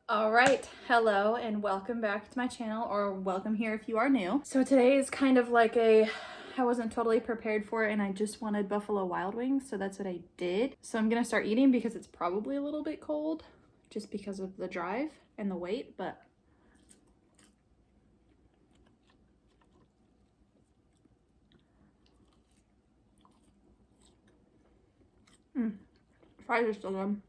All right, hello and welcome back to my channel, or welcome here if you are new. So today is kind of like I wasn't totally prepared for it and I just wanted Buffalo Wild Wings, so that's what I did. So I'm gonna start eating because it's probably a little bit cold just because of the drive and the wait, but fries are still good.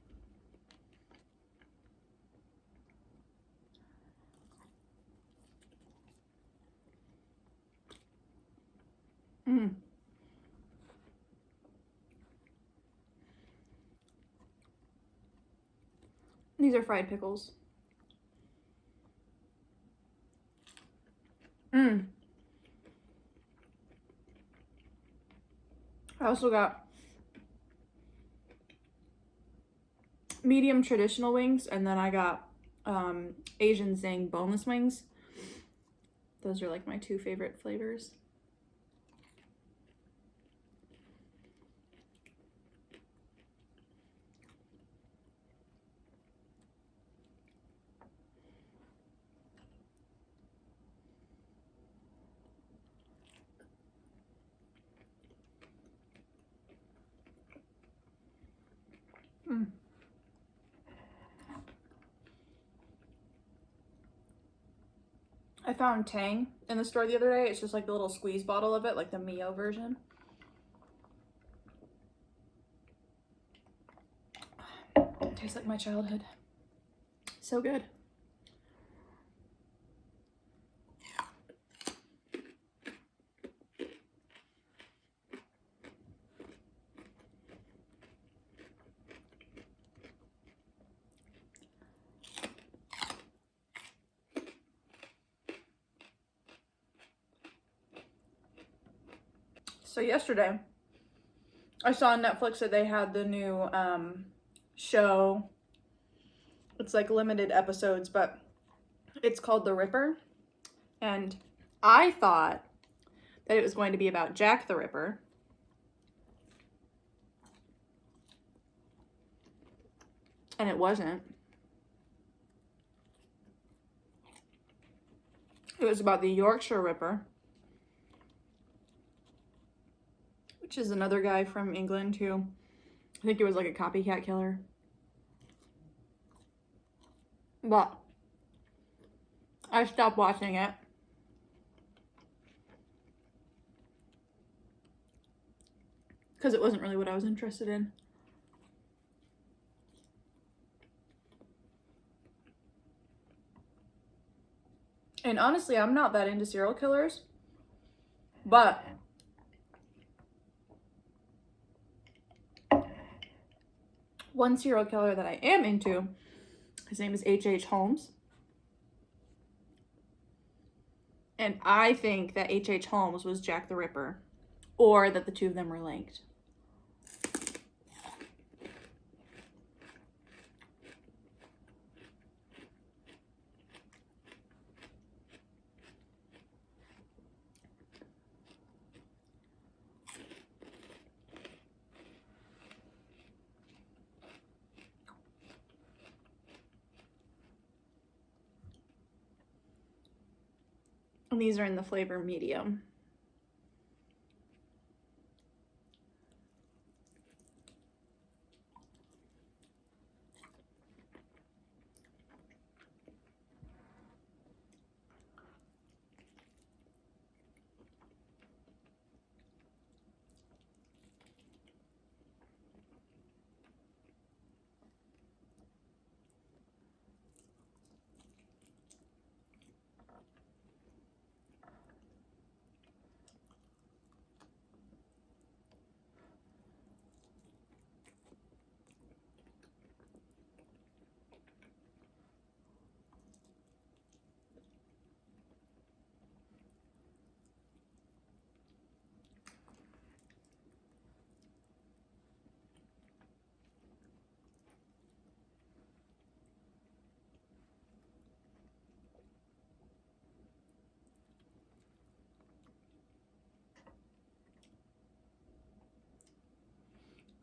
Mm. These are fried pickles. Mm. I also got medium traditional wings, and then I got Asian Zing boneless wings. Those are like my two favorite flavors. Mm. I found Tang in the store the other day. It's just like the little squeeze bottle of it, like the Mio version. It tastes like my childhood. So good. So yesterday, I saw on Netflix that they had the new show. It's like limited episodes, but it's called The Ripper. And I thought that it was going to be about Jack the Ripper. And it wasn't. It was about the Yorkshire Ripper, which is another guy from England who, I think it was like a copycat killer. But I stopped watching it. Because it wasn't really what I was interested in. And honestly, I'm not that into serial killers. But one serial killer that I am into, his name is H.H. Holmes. And I think that H.H. Holmes was Jack the Ripper, or that the two of them were linked. And these are in the flavor medium.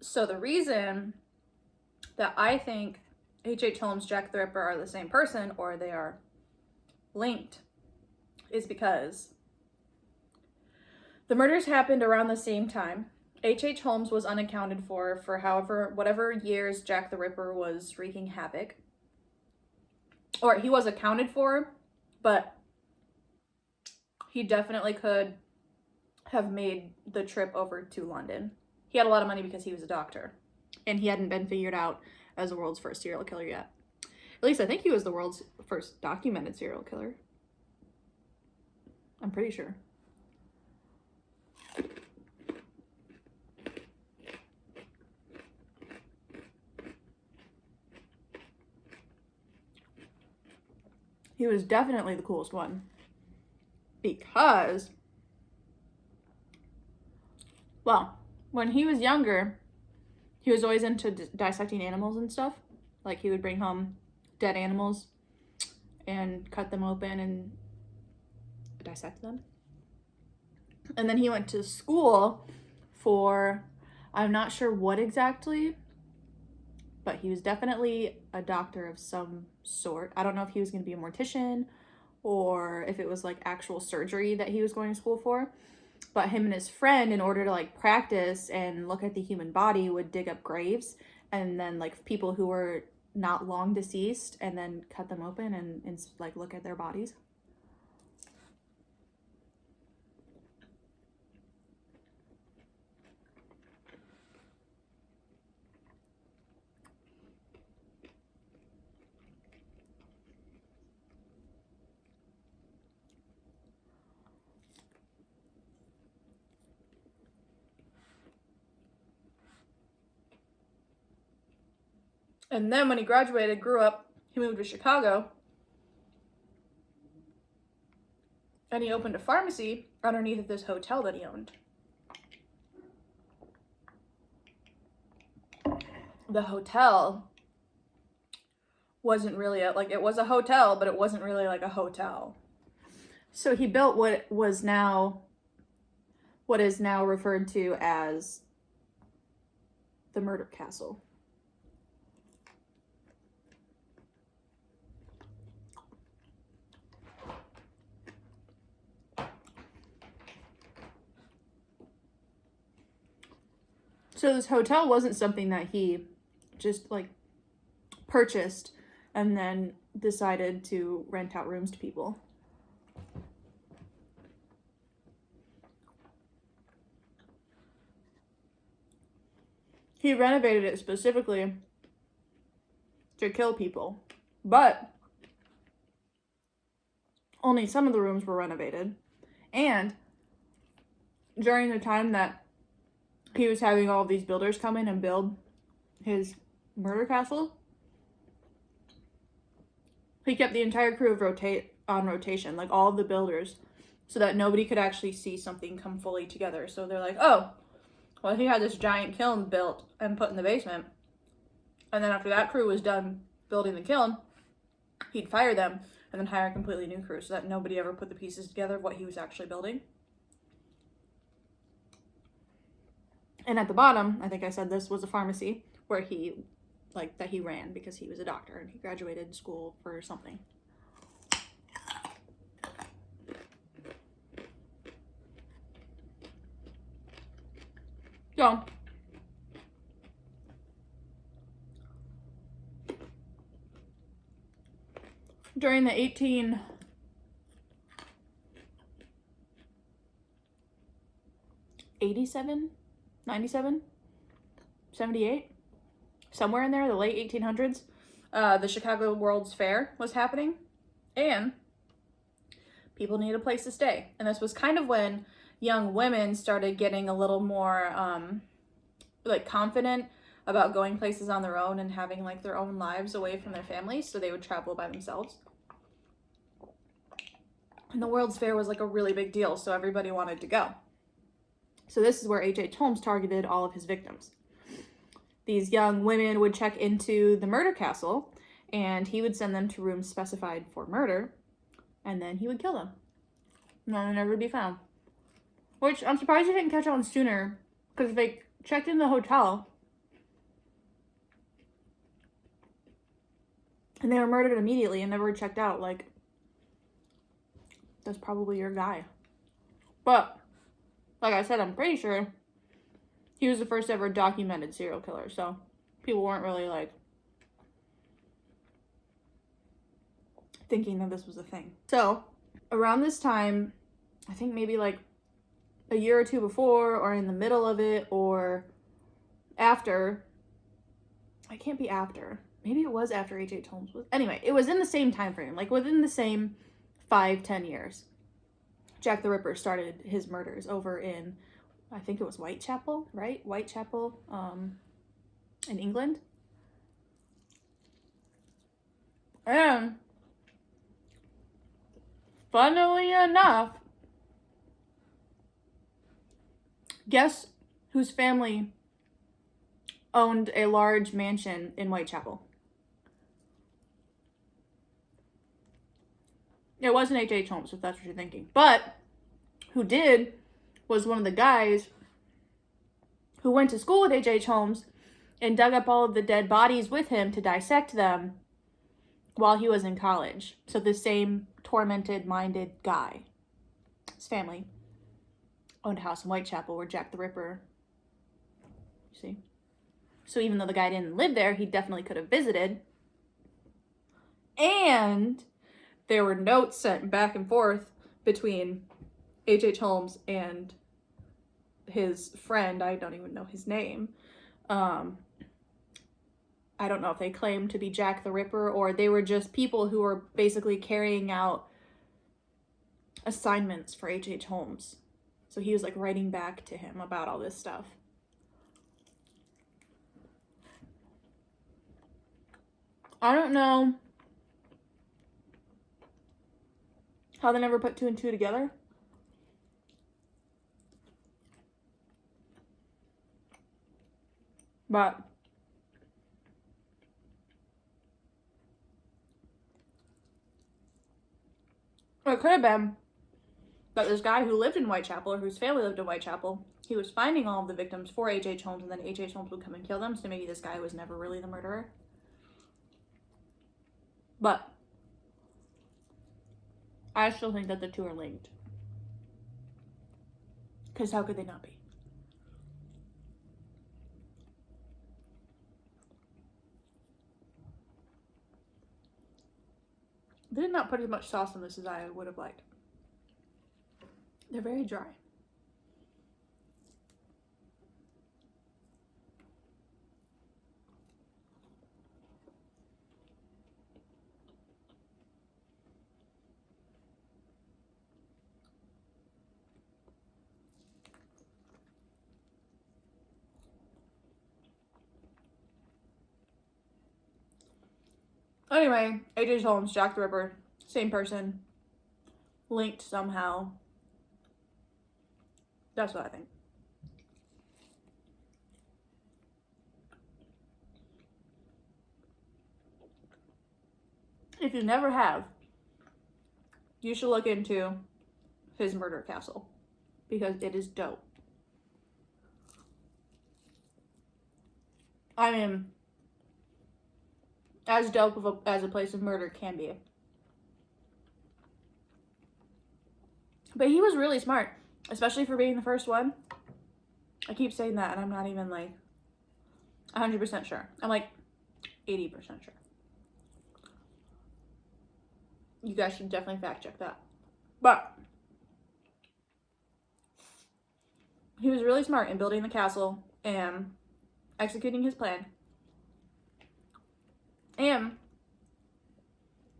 So the reason that I think H.H. Holmes, Jack the Ripper are the same person, or they are linked, is because the murders happened around the same time. H.H. Holmes was unaccounted for whatever years Jack the Ripper was wreaking havoc. Or he was accounted for, but he definitely could have made the trip over to London. He had a lot of money because he was a doctor, and he hadn't been figured out as the world's first serial killer yet. At least I think he was the world's first documented serial killer. I'm pretty sure. He was definitely the coolest one because, well, when he was younger, he was always into dissecting animals and stuff. Like, he would bring home dead animals and cut them open and dissect them. And then he went to school for, I'm not sure what exactly, but he was definitely a doctor of some sort. I don't know if he was going to be a mortician or if it was like actual surgery that he was going to school for. But him and his friend, in order to like practice and look at the human body, would dig up graves and then like people who were not long deceased and then cut them open and like look at their bodies. And then when he graduated, grew up, he moved to Chicago. And he opened a pharmacy underneath of this hotel that he owned. The hotel wasn't really it was a hotel, but it wasn't really like a hotel. So he built what is now referred to as the Murder Castle. So this hotel wasn't something that he just like purchased and then decided to rent out rooms to people. He renovated it specifically to kill people, but only some of the rooms were renovated. And during the time that he was having all of these builders come in and build his murder castle, he kept the entire crew on rotation, like all of the builders, so that nobody could actually see something come fully together. So they're like, oh, well, he had this giant kiln built and put in the basement. And then after that crew was done building the kiln, he'd fire them and then hire a completely new crew so that nobody ever put the pieces together of what he was actually building. And at the bottom, I think I said this was a pharmacy where he ran because he was a doctor and he graduated school for something. So, during the 1887, 97, 78, somewhere in there, the late 1800s, the Chicago World's Fair was happening, and people needed a place to stay. And this was kind of when young women started getting a little more confident about going places on their own and having like their own lives away from their families, so they would travel by themselves. And the World's Fair was like a really big deal, so everybody wanted to go. So this is where H.H. Holmes targeted all of his victims. These young women would check into the murder castle, and he would send them to rooms specified for murder, and then he would kill them. And then they'd never be found. Which, I'm surprised he didn't catch on sooner, because if they checked in the hotel, And they were murdered immediately and never checked out. Like, that's probably your guy. But, like I said, I'm pretty sure he was the first ever documented serial killer. So, people weren't really, like, thinking that this was a thing. So, around this time, I think maybe, like, a year or two before, or in the middle of it, or after. It can't be after. Maybe it was after H.H. Holmes was. Anyway, it was in the same time frame, like within the same 5-10 years. Jack the Ripper started his murders over in, I think it was Whitechapel, right? Whitechapel, in England. And funnily enough, guess whose family owned a large mansion in Whitechapel? It wasn't H.H. Holmes, if that's what you're thinking. But who did was one of the guys who went to school with H.H. Holmes and dug up all of the dead bodies with him to dissect them while he was in college. So the same tormented-minded guy, his family, owned a house in Whitechapel where Jack the Ripper, you see? So even though the guy didn't live there, he definitely could have visited. And there were notes sent back and forth between H.H. Holmes and his friend. I don't even know his name. I don't know if they claimed to be Jack the Ripper or they were just people who were basically carrying out assignments for H.H. Holmes. So he was like writing back to him about all this stuff. I don't know how they never put 2 and 2 together. But it could have been that this guy who lived in Whitechapel, or whose family lived in Whitechapel, he was finding all of the victims for H.H. Holmes, and then H.H. Holmes would come and kill them, so maybe this guy was never really the murderer. But I still think that the two are linked. Because how could they not be? They did not put as much sauce on this as I would have liked. They're very dry. Anyway, H.H. Holmes, Jack the Ripper, same person, linked somehow. That's what I think. If you never have, you should look into his murder castle because it is dope. I mean, as dope as a place of murder can be. But he was really smart, especially for being the first one. I keep saying that and I'm not even like 100% sure. I'm like 80% sure. You guys should definitely fact check that. But he was really smart in building the castle and executing his plan. And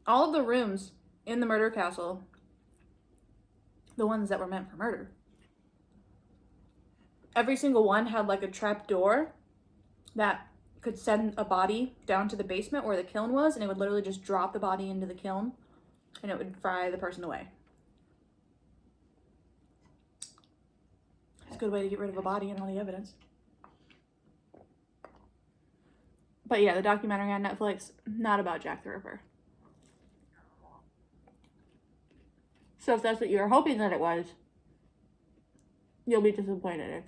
all of the rooms in the murder castle, the ones that were meant for murder, every single one had like a trap door that could send a body down to the basement where the kiln was, and it would literally just drop the body into the kiln and it would fry the person away. It's a good way to get rid of a body and all the evidence. But yeah, the documentary on Netflix, not about Jack the Ripper. So if that's what you were hoping that it was, you'll be disappointed if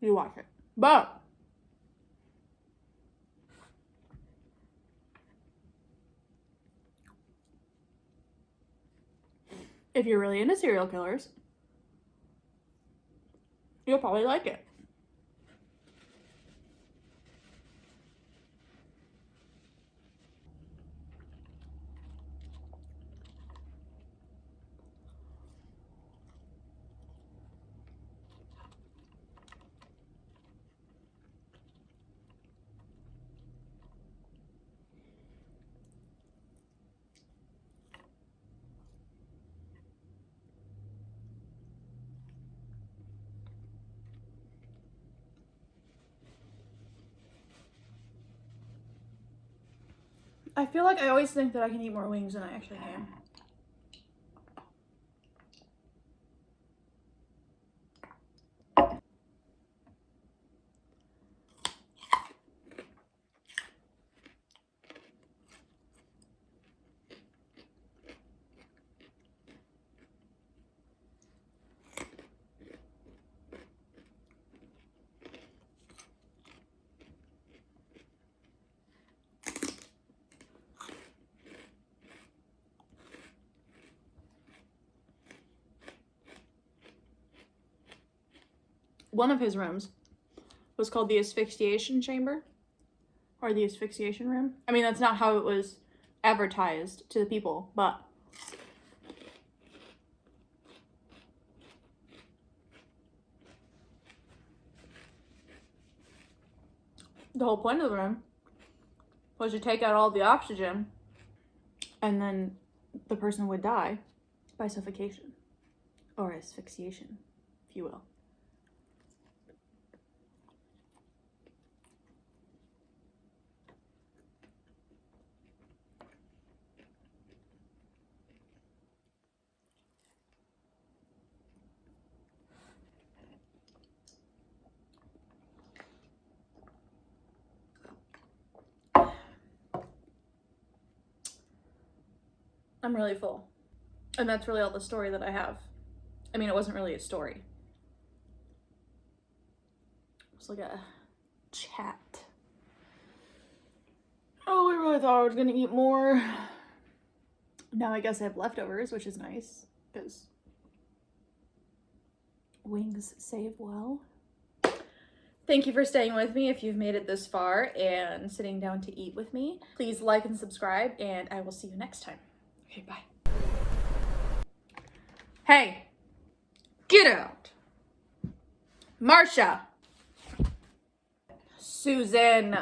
you watch it. But If you're really into serial killers, you'll probably like it. I feel like I always think that I can eat more wings than I actually can. One of his rooms was called the asphyxiation chamber, or the asphyxiation room. I mean, that's not how it was advertised to the people, but the whole point of the room was to take out all the oxygen, and then the person would die by suffocation, or asphyxiation, if you will. I'm really full. And that's really all the story that I have. I mean, it wasn't really a story. It was like a chat. Oh, I really thought I was gonna eat more. Now I guess I have leftovers, which is nice, because wings save well. Thank you for staying with me if you've made it this far and sitting down to eat with me. Please like and subscribe, and I will see you next time. Okay, bye. Hey, get out. Marsha. Susan.